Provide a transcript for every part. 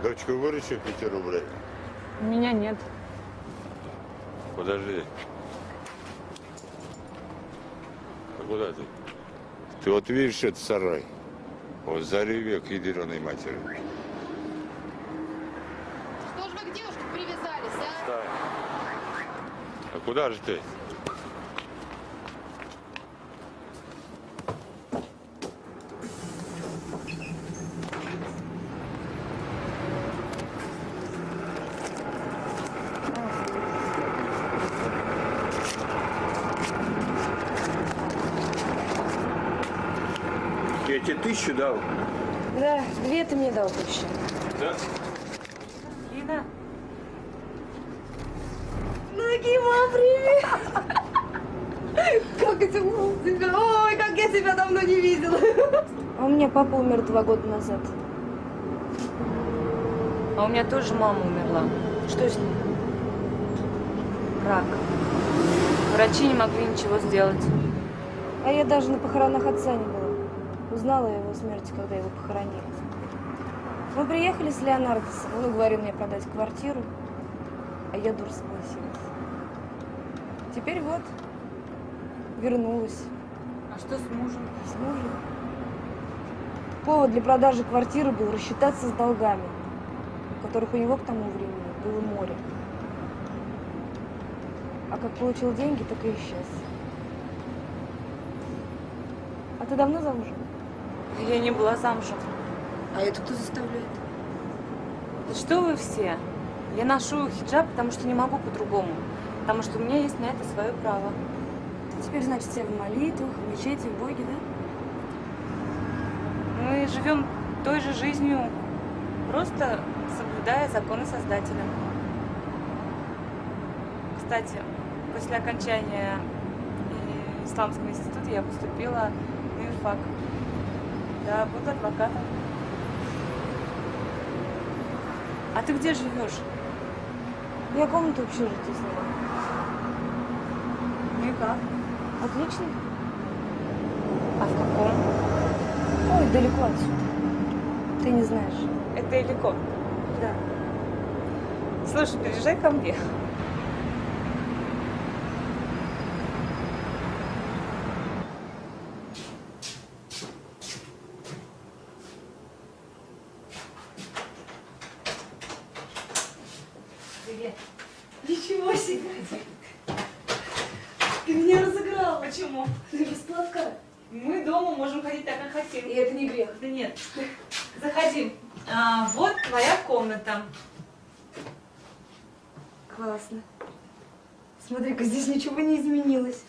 Дочка, выручи 5 рублей. У меня нет. Подожди. А куда ты? Ты вот видишь этот сарай? Вот зареве к ядерной матери. Что ж вы к девушке привязались, а? Стой. А куда же ты? Я тебе 1000 дал. Да, 2 ты мне дал вообще. Да? Лина. Нагима, привет! Как это музыка! Ой, как я тебя давно не видела! А у меня папа умер 2 года назад. А у меня тоже мама умерла. Что с ним? Рак. Врачи не могли ничего сделать. А я даже на похоронах отца не была. Узнала о его смерти, когда его похоронили. Мы приехали с Леонардосом. Он уговорил меня продать квартиру, а я, дура, согласилась. Теперь вот, вернулась А что с мужем? с мужем. Повод для продажи квартиры был рассчитаться с долгами, которых у него к тому времени было море. А как получил деньги, так и исчез. А ты давно замужем? Я не была замужем. А это кто заставляет? Да что вы все? Я ношу хиджаб, потому что не могу по-другому. Потому что у меня есть на это свое право. Ты теперь, значит, все в молитвах, в мечети, в Боге, да? Мы живем той же жизнью, просто соблюдая законы Создателя. Кстати, после окончания исламского института я поступила на юрфак. Да, буду адвокатом. А ты где живешь? Я комнату в общежитии сняла. Ну и как? Отлично. А в каком? Ой, далеко отсюда. Ты не знаешь. Это далеко. Да. Слушай, приезжай ко мне. Привет. Ничего себе! Ты меня разыграла. Почему? Ты без платка. Мы дома можем ходить так, как хотим. И это не грех. Да нет. Заходи. Вот твоя комната. Классно. Смотри-ка, здесь ничего не изменилось.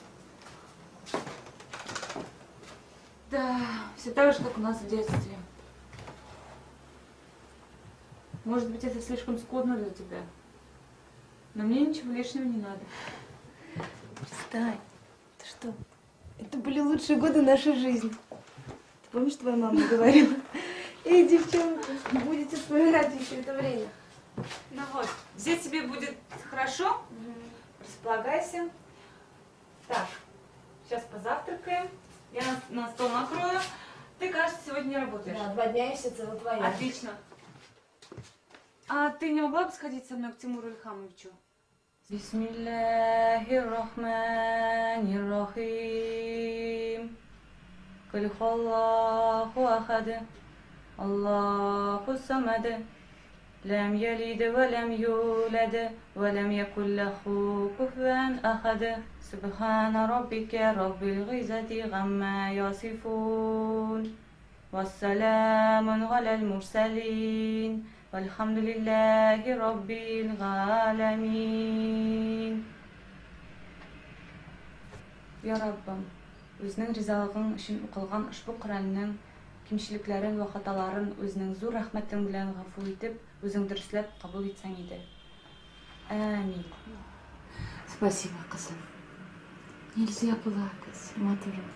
Да, все так же, как у нас в детстве. Может быть, это слишком скудно для тебя. Но мне ничего лишнего не надо. Перестань. Ты что? Это были лучшие годы нашей жизни. Ты помнишь, твоя мама говорила? Эй, девчонки, будете вспоминать еще это время. Ну вот, здесь тебе будет хорошо. Располагайся. Так, сейчас позавтракаем. Я на стол накрою. Ты, кажется, сегодня не работаешь. Да, 2 дня и все цело твоя. Отлично. А ты не могла бы сходить со мной к Тимуру Ильхамовичу? Бисмиллахир-рахманир-рахим. Куль Аллаху ахад. Аллаху самад. Лам ялид ва лам юлад. Ва лам якун лаху куфуан ахад. Субхана раббика раббил гизати гамма ясифун. Вассаламун алал мурсалин. Вальхамдулиллахи раббил галамин. Я Раббым, өзінің ризалығың үшін оқылған ұшпы Құранның кемшіліктерін ва хаталарын өзінің зор рахмәтің белән ғафу итеп, өзің дөресләп кабул итсәң иде. Амин. Спасибо, кызым. Нельзя плакать, матушка.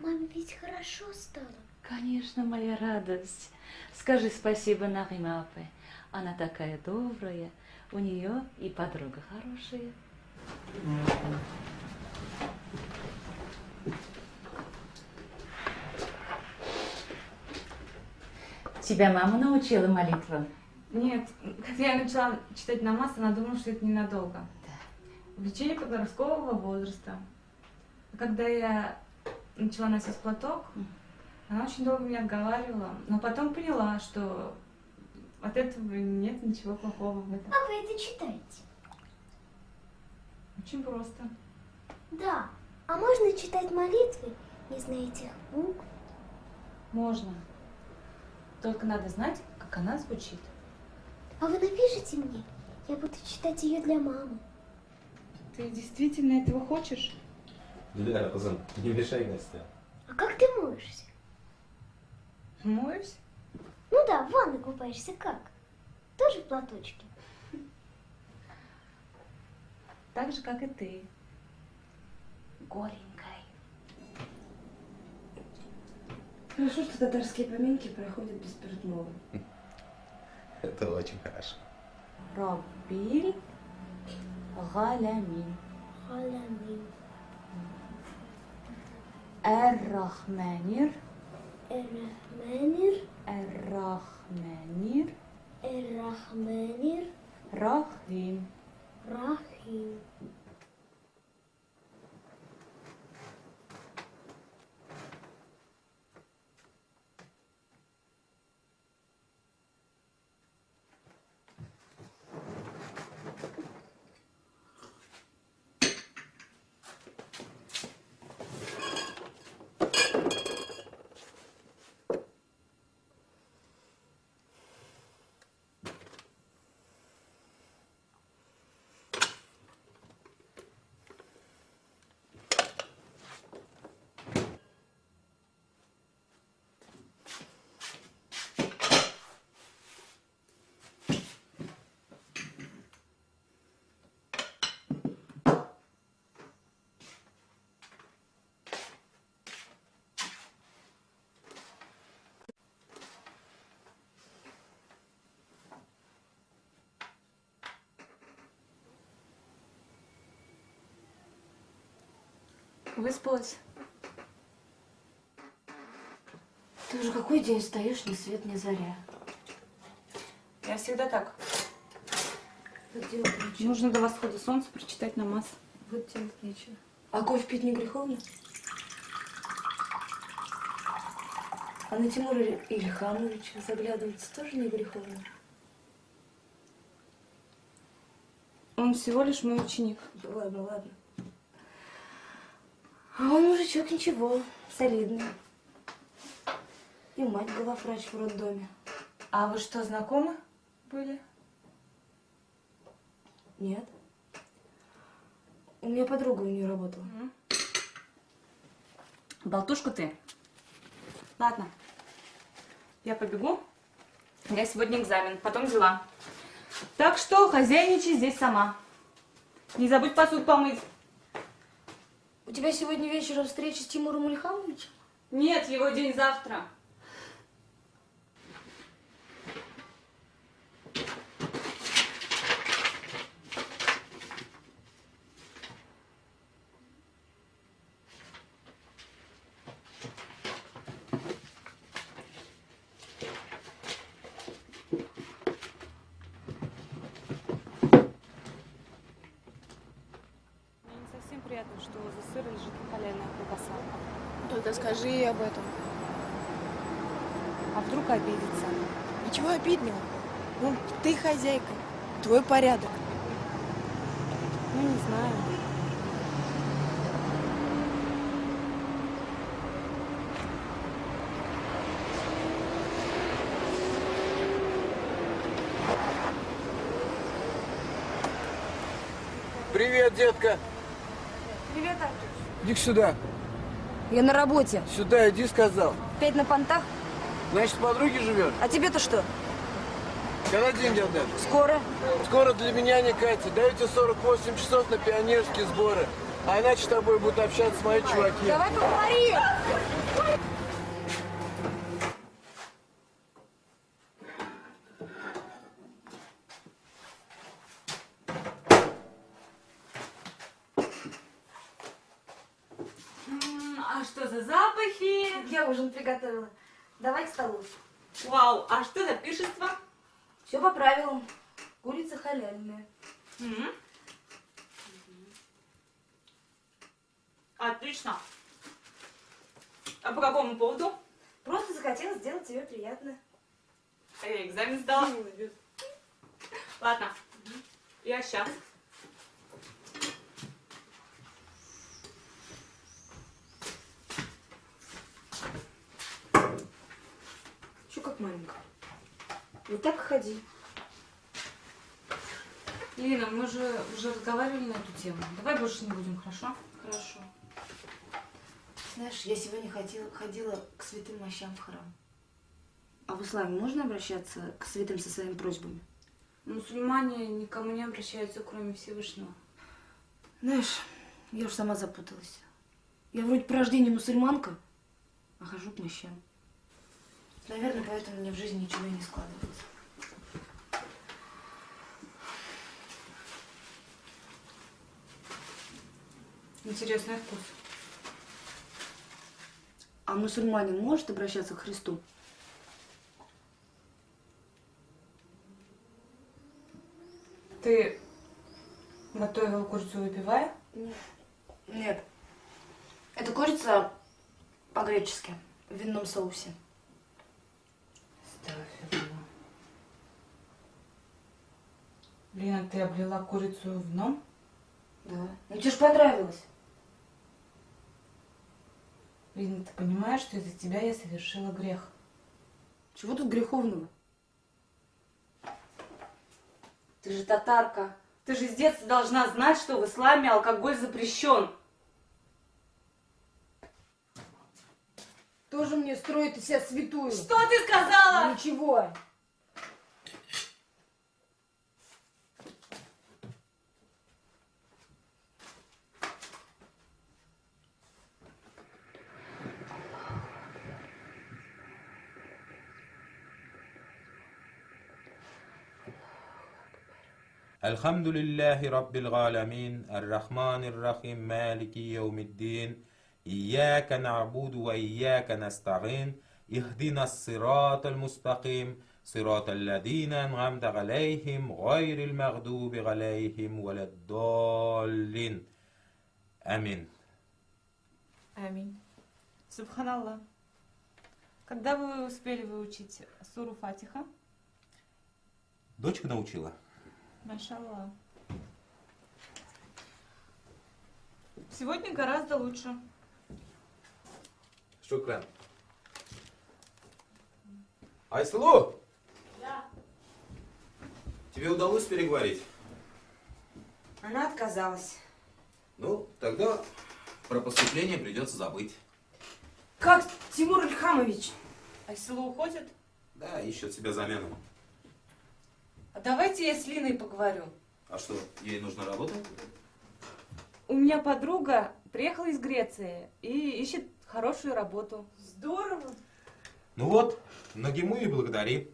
Маме ведь хорошо стало. Конечно, моя радость. Скажи спасибо Нагима апе. Она такая добрая. У нее и подруга хорошая. Тебя мама научила молитвам? Нет, когда я начала читать намаз, она думала, что это ненадолго. Влечение подросткового возраста. А когда я начала носить платок, она очень долго меня отговаривала, но потом поняла, что от этого нет ничего плохого в этом. А вы это читаете? Очень просто. Да. А можно читать молитвы, не зная этих букв? Можно. Только надо знать, как она звучит. А вы напишите мне? Я буду читать ее для мамы. Ты действительно этого хочешь? Диляра, Озан, не мешай Насте. А как ты моешься? Моюсь? Ну да, в ванной купаешься как? Тоже в платочке? Так же, как и ты. Голенькой. Хорошо, что татарские поминки проходят без спиртного. Это очень хорошо. Роббиль Галямин. Халамин. Эр-Рахманир. Эр-Рахманир. Эр-Рахманир. Эр-Рахманир. Рахим. Рахим. Выспалась? Ты уже какой день встаешь, ни свет, ни заря. Я всегда так. Вот делать нечего. Нужно до восхода солнца прочитать намаз. Вот делать нечего. А кофе пить не греховно? А на Тимура Ильхамовича заглядываться тоже не греховно? Он всего лишь мой ученик. Да ладно, ладно. А он мужичок ничего, солидный. И мать была врач в роддоме. А вы что, знакомы были? Нет. У меня подруга у нее работала. Болтушка ты. Ладно. Я побегу. У меня сегодня экзамен, потом дела. Так что хозяйничай здесь сама. Не забудь посуду помыть. У тебя сегодня вечером встреча с Тимуром Ильхамовичем? Нет, его день завтра. Мне не совсем приятно, что за сыр лежит халяльная колбаса. Только скажи ей об этом. А вдруг обидится? Ничего обидного. Ну, ты хозяйка. Твой порядок. Ну, не знаю. Привет, детка. Привет, Артур. Иди сюда. Я на работе. Сюда иди, сказал. Опять на понтах? Значит, подруги живет? А тебе-то что? Когда деньги отдашь? Скоро? Скоро для меня не Катя. Даю тебе 48 часов на пионерские сборы. А иначе с тобой будут общаться мои чуваки. Давай поговори! А что за запахи? Я ужин приготовила. Давай к столу. Вау, а что за пиршество? Все по правилам. Курица халяльная. Отлично. А по какому поводу? Просто захотела сделать тебе приятно. А я экзамен сдала. Ладно, я сейчас. Что как маленькая? Вот так и ходи. Ирина, мы же уже разговаривали на эту тему. Давай больше не будем, хорошо? Хорошо. Знаешь, я сегодня ходила к святым мощам в храм. А в исламе можно обращаться к святым со своими просьбами? Мусульмане никому не обращаются, кроме Всевышнего. Знаешь, я уж сама запуталась. Я вроде по рождению мусульманка, а хожу к мощам. Наверное, поэтому мне в жизни ничего и не складывается. Интересный вкус. А мусульманин может обращаться к Христу? Ты готовила курицу выпивая? Нет. Это курица по-гречески, в винном соусе. Астагфирулла. Лена, ты облила курицу вином? Да. Ну тебе ж понравилось. Лена, ты понимаешь, что из-за тебя я совершила грех? Чего тут греховного? Ты же татарка. Ты же с детства должна знать, что в исламе алкоголь запрещен. Тоже мне строит из себя святую. Что ты сказала? Ничего. الحمد لله رب العالمين الرحمن الرحيم مالك يوم الدين إياك نعبد وإياك نستعين اهدنا الصراط المستقيم صراط الذين أنعمت عليهم غير المغضوب عليهم ولا الضالين آمين. Аминь. Субханаллах. Когда вы успели выучить суру Фатиха? Дочка научила. Машаллах. Сегодня гораздо лучше. Шукран. Айслу! Да. Тебе удалось переговорить? Она отказалась. Ну, тогда про поступление придется забыть. Как, Тимур Ильхамович? Айсулу уходит? Да, ищет себе замену. А давайте я с Линой поговорю. А что, ей нужна работа? У меня подруга приехала из Греции и ищет хорошую работу. Здорово. Ну вот, Нагиму и благодари.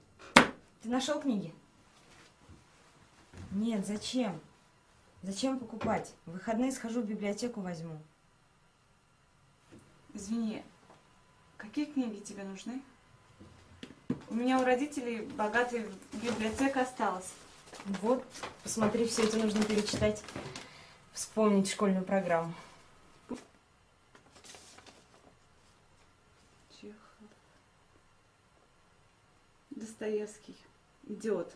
Ты нашел книги? Нет, зачем? Зачем покупать? В выходные схожу в библиотеку возьму. Извини, какие книги тебе нужны? У меня у родителей богатая библиотека осталась. Вот, посмотри, все это нужно перечитать, вспомнить школьную программу. Чехов. Достоевский. Идиот.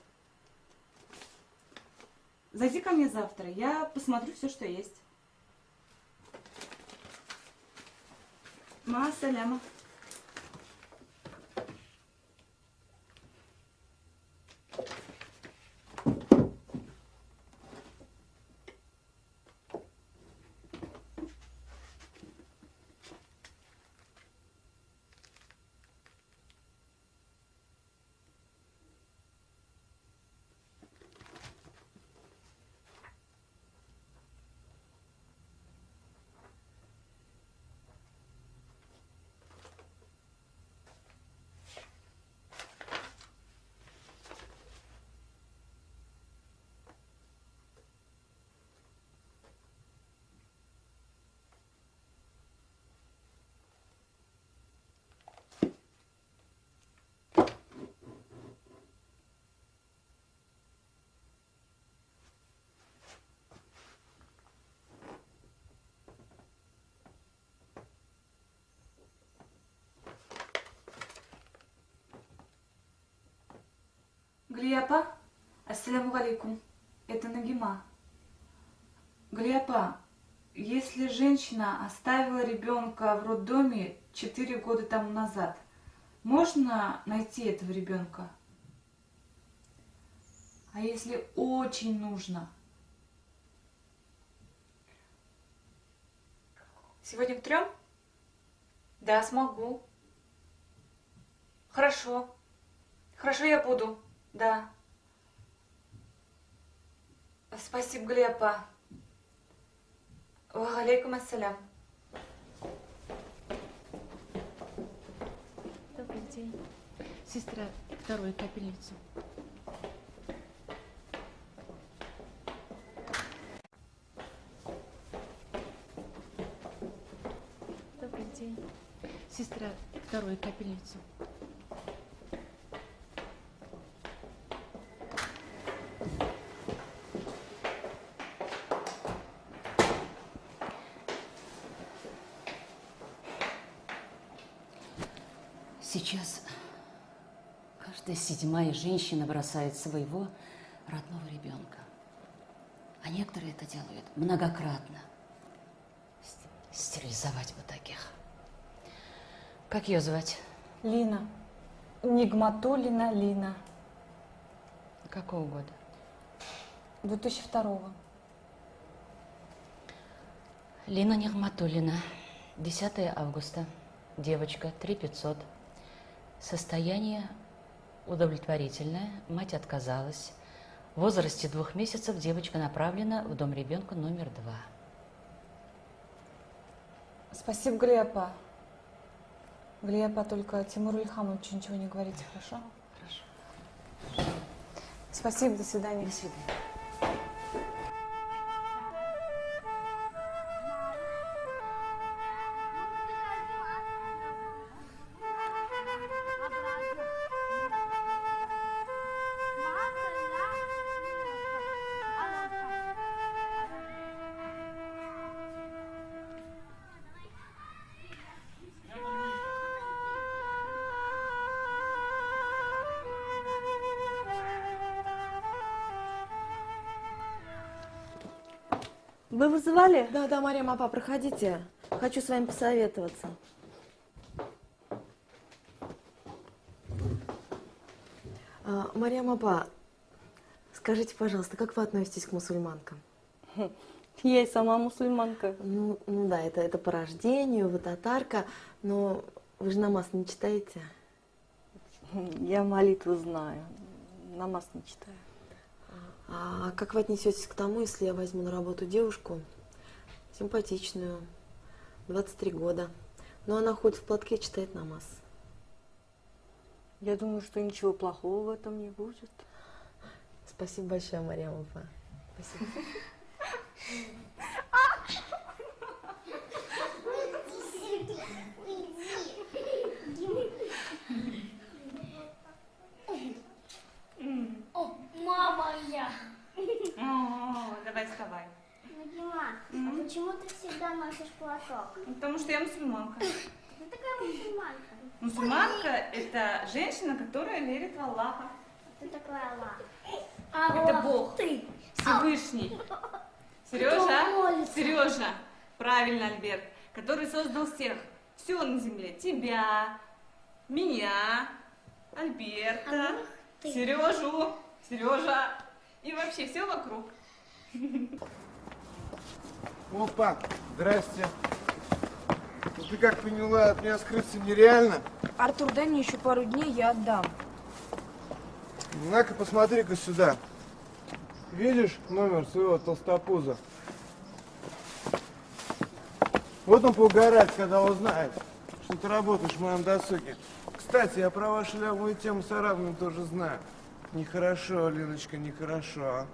Зайди ко мне завтра, я посмотрю все, что есть. Ма-саляма. Галияпа, ассаляму алейкум. Это Нагима. Галияпа, если женщина оставила ребенка в роддоме 4 года тому назад, можно найти этого ребенка? А если очень нужно? Сегодня к 3? Да, смогу. Хорошо. Хорошо, я буду. Да. Спасибо, Галияпа. Ва алейкум ассалям. Добрый день. Сестра, вторую капельницу. Добрый день. Сестра, вторую капельницу. Сейчас каждая 7-я женщина бросает своего родного ребенка. А некоторые это делают многократно. Стерилизовать бы таких. Как ее звать? Лина. Нигматуллина Лина. Какого года? 2002. Лина Нигматуллина. 10 августа. Девочка, 3500. Состояние удовлетворительное. Мать отказалась. В возрасте 2 месяцев девочка направлена в дом ребенка номер 2. Спасибо, Галияпа. Галияпа, только Тимуру Ильхамовичу ничего не говорите, хорошо? Хорошо. Спасибо, до свидания. До свидания. Вы вызывали? Да, Мария Мапа, проходите. Хочу с вами посоветоваться. Мария Мапа, скажите, пожалуйста, как вы относитесь к мусульманкам? Я и сама мусульманка. Ну да, это по рождению, вы татарка, но вы же намаз не читаете? Я молитву знаю, намаз не читаю. А как вы отнесетесь к тому, если я возьму на работу девушку, симпатичную, 23 года, но она ходит в платке и читает намаз? Я думаю, что ничего плохого в этом не будет. Спасибо большое, Мария Мапа. Спасибо. Мама я. Давай вставай. Нагима, а почему ты всегда носишь платок? Потому что я мусульманка. Ты такая мусульманка. Мусульманка – это женщина, которая верит в Аллаха. Ты такой Аллах. Это Бог, Ты. Всевышний. Сережа, правильно, Альберт, который создал всех, все на земле, тебя, меня, Альберта, Сережа и вообще все вокруг. Опа, здрасте. Ну ты как поняла, от меня скрыться нереально? Артур, дай мне еще пару дней, я отдам. На-ка, посмотри-ка сюда. Видишь номер своего толстопуза? Вот он поугарает, когда узнает, что ты работаешь в моем досуге. Кстати, я про вашу левую тему с арабами тоже знаю. Нехорошо, Леночка, нехорошо. А?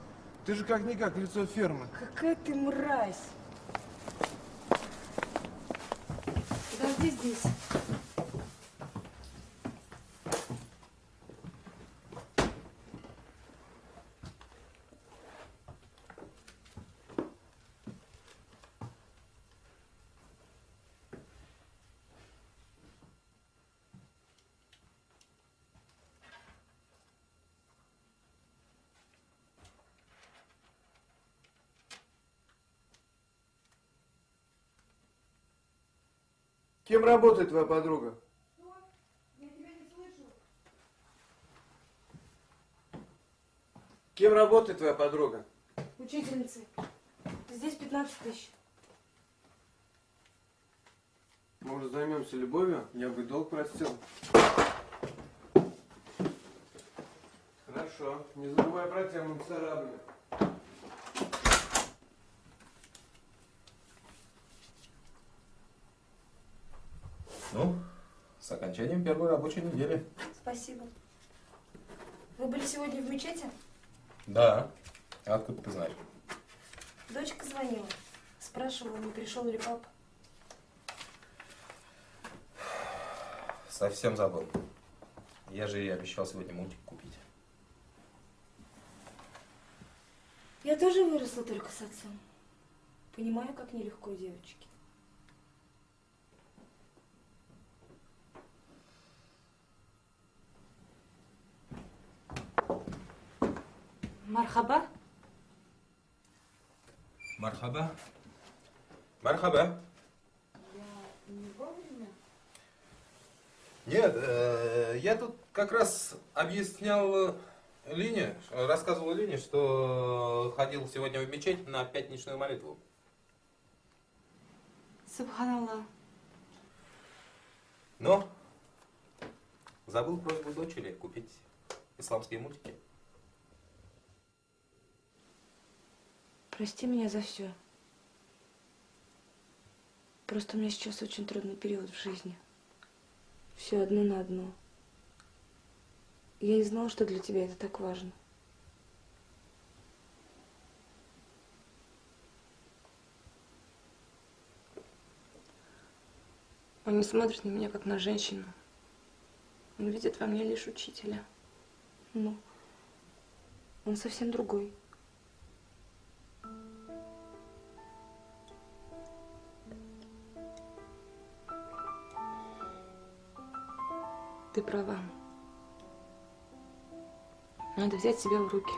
Ты же как-никак лицо фирмы. Какая ты мразь. Подожди здесь. Кем работает твоя подруга? Кем работает твоя подруга? Учительницей. Здесь 15 тысяч. Может, займемся любовью? Я бы долг простил. Хорошо. Не забывай про тему царапины. Ну, с окончанием первой рабочей недели. Спасибо. Вы были сегодня в мечети? Да. Откуда ты знаешь? Дочка звонила. Спрашивала, не пришел ли папа. Совсем забыл. Я же ей обещал сегодня мультик купить. Я тоже выросла только с отцом. Понимаю, как нелегко девочке. Мархаба. Мархаба. Мархаба. Я не вовремя. Нет, я тут как раз объяснял Лине, рассказывал Лине, что ходил сегодня в мечеть на пятничную молитву. Субханаллах. Но забыл просьбу дочери купить исламские мультики. Прости меня за все. Просто у меня сейчас очень трудный период в жизни. Все одно на одно. Я не знала, что для тебя это так важно. Он не смотрит на меня, как на женщину. Он видит во мне лишь учителя. Но он совсем другой. Ты права. Надо взять себя в руки.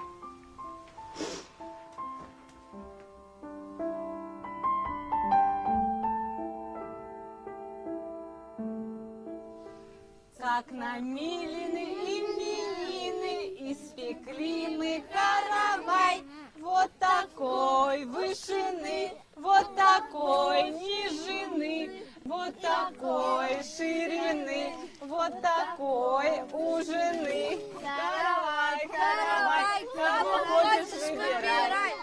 Как намилены именины, испекли мы каравай. Вот такой вышины, вот такой нижины, вот такой ширины, вот такой ужины. Каравай, каравай, кого хочешь выбирай.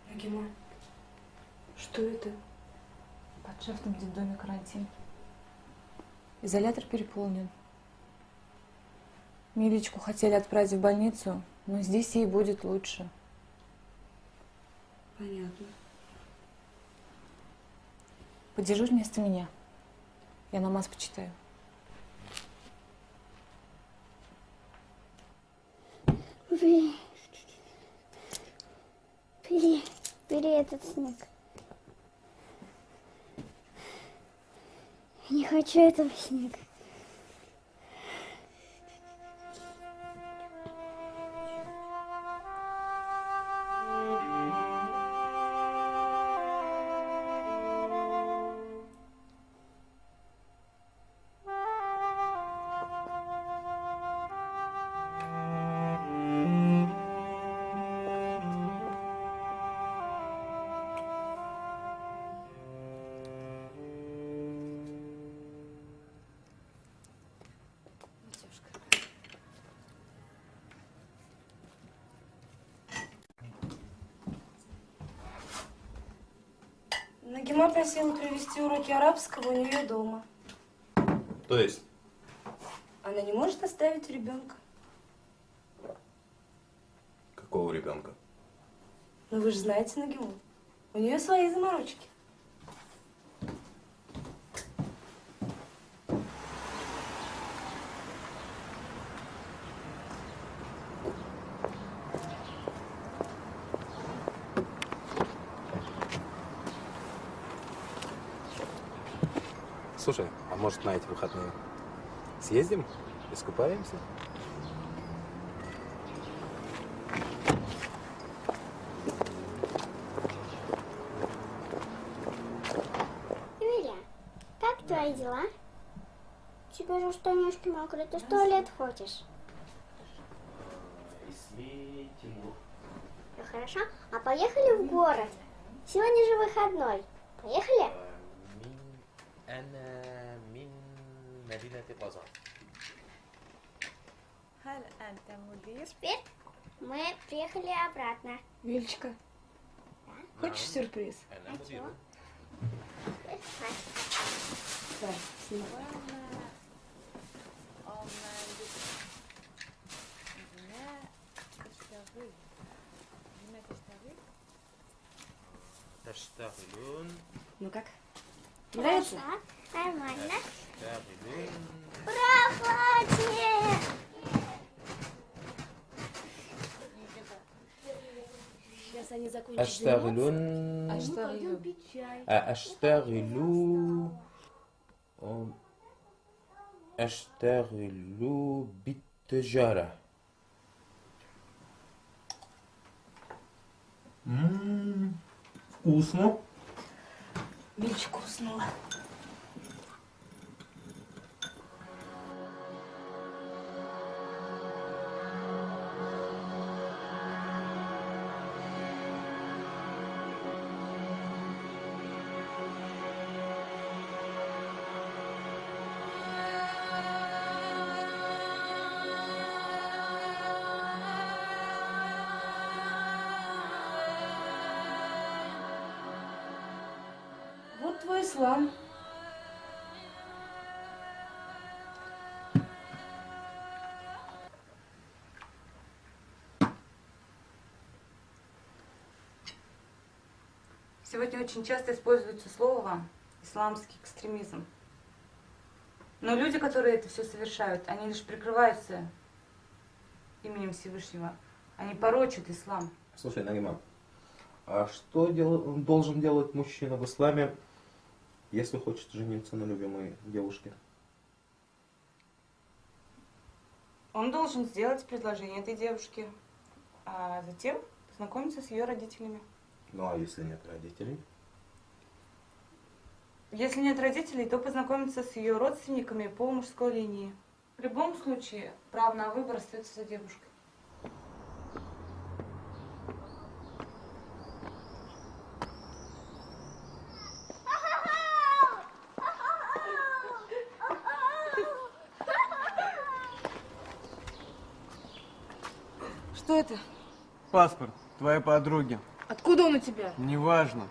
Нагима, что это? В подшефном детдоме карантин. Изолятор переполнен. Милечку хотели отправить в больницу, но здесь ей будет лучше. Понятно. Подежурь вместо меня. Я намаз почитаю. Бери этот снег. Я не хочу этого снега. Нагима просила провести уроки арабского у нее дома. То есть? Она не может оставить ребенка. Какого ребенка? Ну вы же знаете Нагиму. У нее свои заморочки. Слушай, а может на эти выходные съездим, искупаемся? Юля, как твои дела? У тебя же штанишки мокрые, ты в туалет хочешь? Ну хорошо, а поехали в город? Сегодня же выходной. Поехали? Теперь мы приехали обратно. Вилечка, хочешь сюрприз? Хочу. Да, снимай. Ну как? Нравится? Хорошо, нормально. Аштагилун. Прохладнее. Сейчас они закончат Аштагилун. Пойдем пить чай. Аштагилу. Аштагилу биттижара. Вкусно. Вилечка уснула. Вот твой ислам. Сегодня очень часто используется слово «исламский экстремизм». Но люди, которые это все совершают, они лишь прикрываются именем Всевышнего. Они порочат ислам. Слушай, Нарима, а что должен делать мужчина в исламе, если хочет жениться на любимой девушке? Он должен сделать предложение этой девушке, а затем познакомиться с ее родителями. Ну а если нет родителей? Если нет родителей, то познакомиться с ее родственниками по мужской линии. В любом случае, право на выбор остается за девушкой. Что это? Паспорт твоей подруги. Откуда он у тебя? Неважно.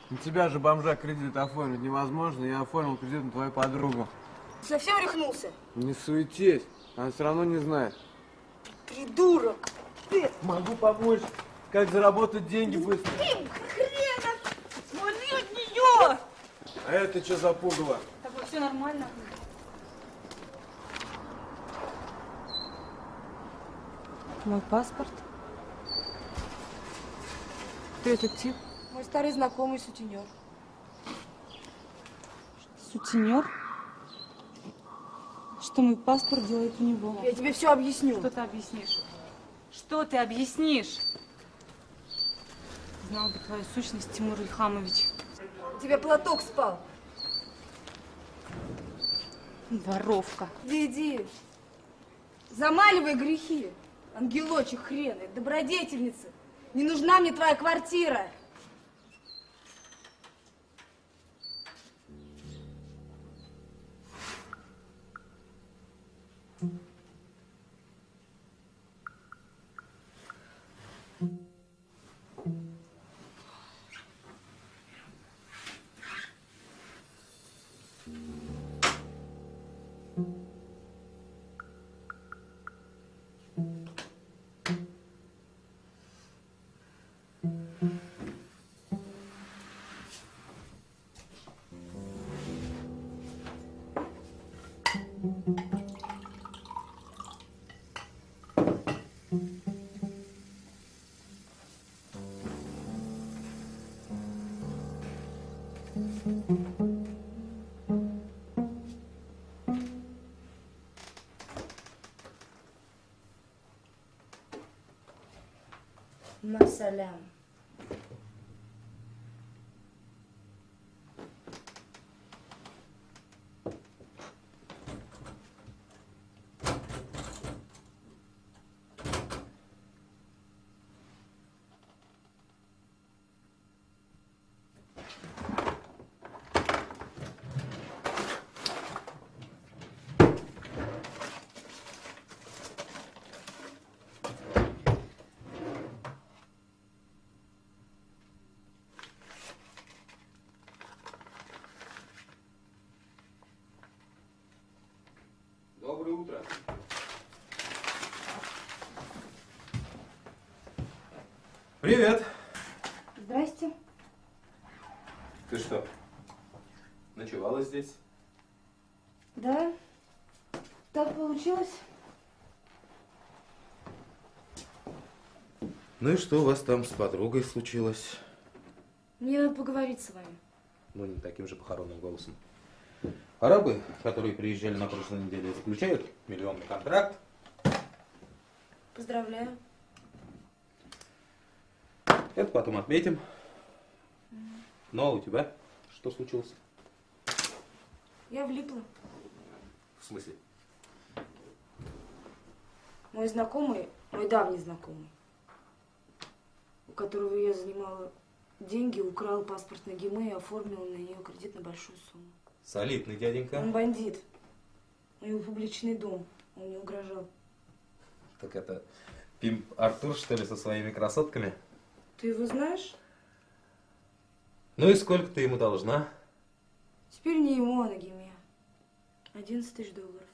На тебя же бомжа кредит оформить невозможно. Я оформил кредит на твою подругу. Ты совсем рехнулся? Не суетись. Она все равно не знает. Придурок! Ты! Могу помочь. Как заработать деньги быстро. Хрена! Смотри от нее! А это что за пугало? Так вот, все нормально. Мой паспорт. Кто этот тип? Мой старый знакомый сутенер. Сутенер? Что мой паспорт делает у него? Я тебе все объясню. Что ты объяснишь? Что ты объяснишь? Знал бы твою сущность, Тимур Ильхамович. У тебя платок спал. Воровка. Иди. Замаливай грехи. Ангелочек хрены, добродетельница. Не нужна мне твоя квартира. Масалям. Доброе утро. Привет. Здрасте. Ты что, ночевала здесь? Да, так получилось. Ну и что у вас там с подругой случилось? Мне надо поговорить с вами. Ну, не таким же похоронным голосом. Арабы, которые приезжали на прошлой неделе, заключают миллионный контракт. Поздравляю. Это потом отметим. Ну, а у тебя что случилось? Я влипла. В смысле? Мой знакомый, мой давний знакомый, у которого я занимала деньги, украл паспорт на ГИМЭ и оформил на нее кредит на большую сумму. Солидный дяденька. Он бандит. У него публичный дом. Он мне угрожал. Так это пимп Артур, что ли, со своими красотками? Ты его знаешь? Ну и сколько ты ему должна? Теперь не ему, а на ГИМЕ. 11 тысяч долларов.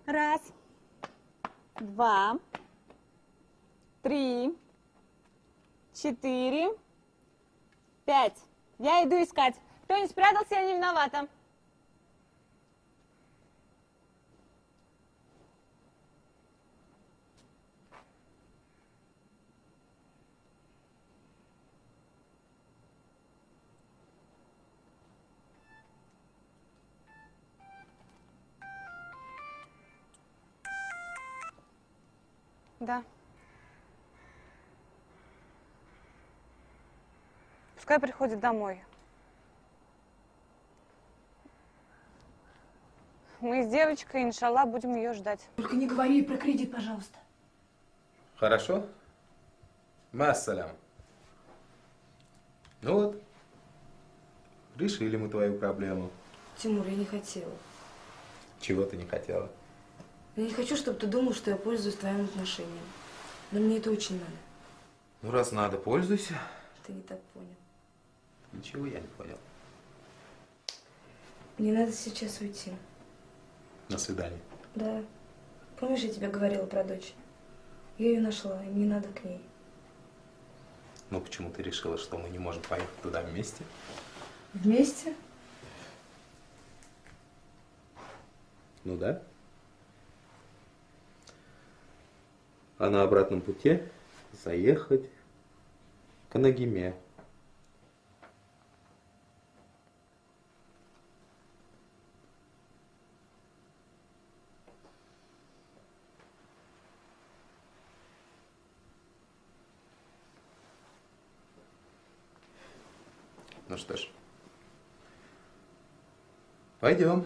Раз, два, три, 4, 5. Я иду искать. Кто не спрятался, я не виновата. Да. Пускай приходит домой. Мы с девочкой, иншаллах, будем ее ждать. Только не говори про кредит, пожалуйста. Хорошо? Массалям. Ну вот, решили мы твою проблему. Тимур, я не хотела. Чего ты не хотела? Я не хочу, чтобы ты думал, что я пользуюсь твоим отношением. Но мне это очень надо. Ну, раз надо, пользуйся. Ты не так понял. Ничего я не понял. Мне надо сейчас уйти. На свидание. Да. Помнишь, я тебе говорила про дочь? Я ее нашла, и мне надо к ней. Ну, почему ты решила, что мы не можем поехать туда вместе? Вместе? Ну да. А на обратном пути заехать к Нагиме. Ну что ж, пойдем.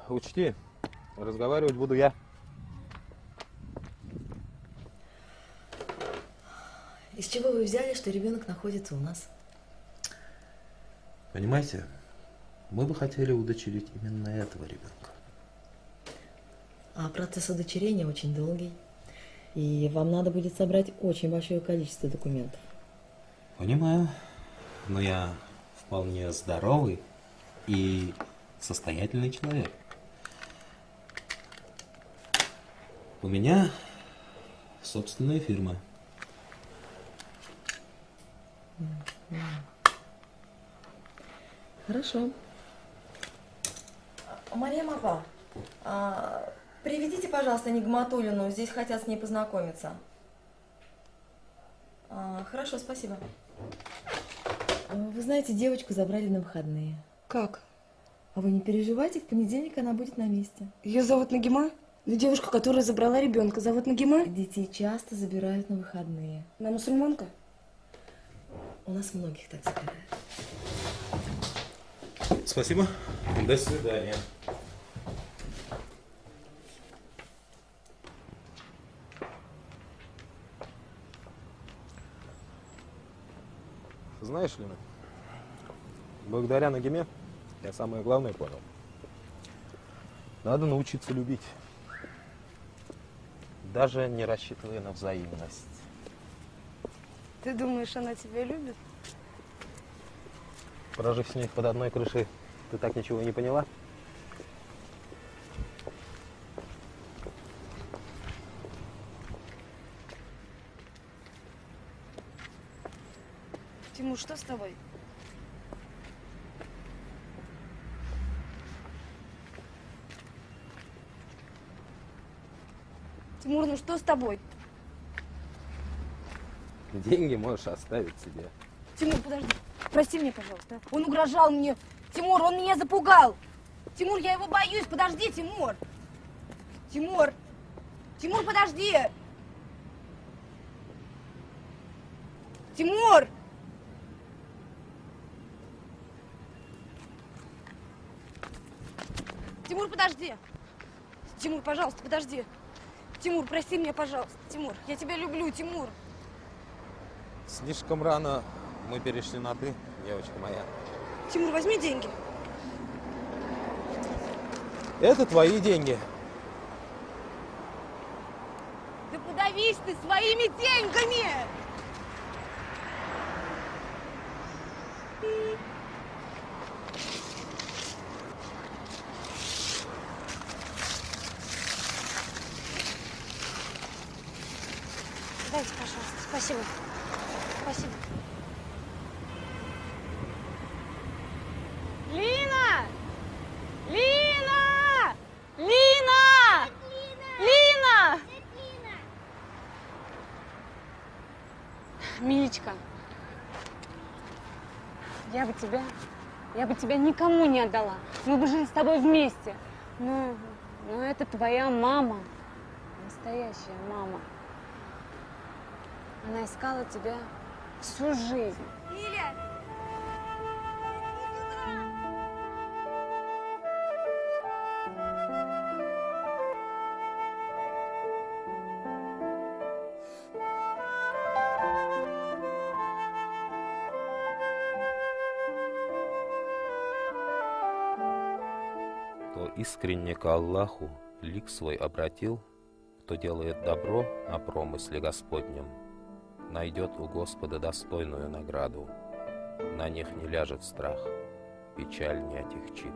Учти, разговаривать буду я. Из чего вы взяли, что ребенок находится у нас? Понимаете, мы бы хотели удочерить именно этого ребенка. А процесс удочерения очень долгий. И вам надо будет собрать очень большое количество документов. Понимаю, но я вполне здоровый и состоятельный человек. У меня собственная фирма. Хорошо. Мария Апа, приведите, пожалуйста, Нигматуллину. Здесь хотят с ней познакомиться. Хорошо, спасибо. Вы знаете, девочку забрали на выходные. Как? А вы не переживайте, в понедельник она будет на месте. Ее зовут Нагима? Ну, девушка, которая забрала ребенка, зовут Нагима? Детей часто забирают на выходные. Она мусульманка? У нас многих так забирают. Спасибо. До свидания. Знаешь, Лена, благодаря Нагиме я самое главное понял. Надо научиться любить, даже не рассчитывая на взаимность. Ты думаешь, она тебя любит? Прожив с ней под одной крышей, ты так ничего и не поняла? Тимур, что с тобой? Тимур, ну что с тобой? Деньги можешь оставить себе. Тимур, подожди. Прости меня, пожалуйста. Он угрожал мне. Тимур, он меня запугал. Тимур, я его боюсь. Подожди, Тимур. Тимур. Тимур, подожди. Тимур. Тимур, подожди. Тимур, пожалуйста, подожди. Тимур, прости меня, пожалуйста. Тимур, я тебя люблю, Тимур. Слишком рано мы перешли на «ты», девочка моя. Тимур, возьми деньги. Это твои деньги. Да подавись ты своими деньгами! Дайте, пожалуйста. Спасибо. Спасибо. Лина! Лина! Лина! Лина! Милечка, я бы тебя никому не отдала. Мы бы жили с тобой вместе. Но это твоя мама, настоящая мама. Она искала тебя всю жизнь. Лиля! Кто искренне к Аллаху лик свой обратил, кто делает добро о промысле Господнем, найдет у Господа достойную награду. На них не ляжет страх, печаль не отягчит.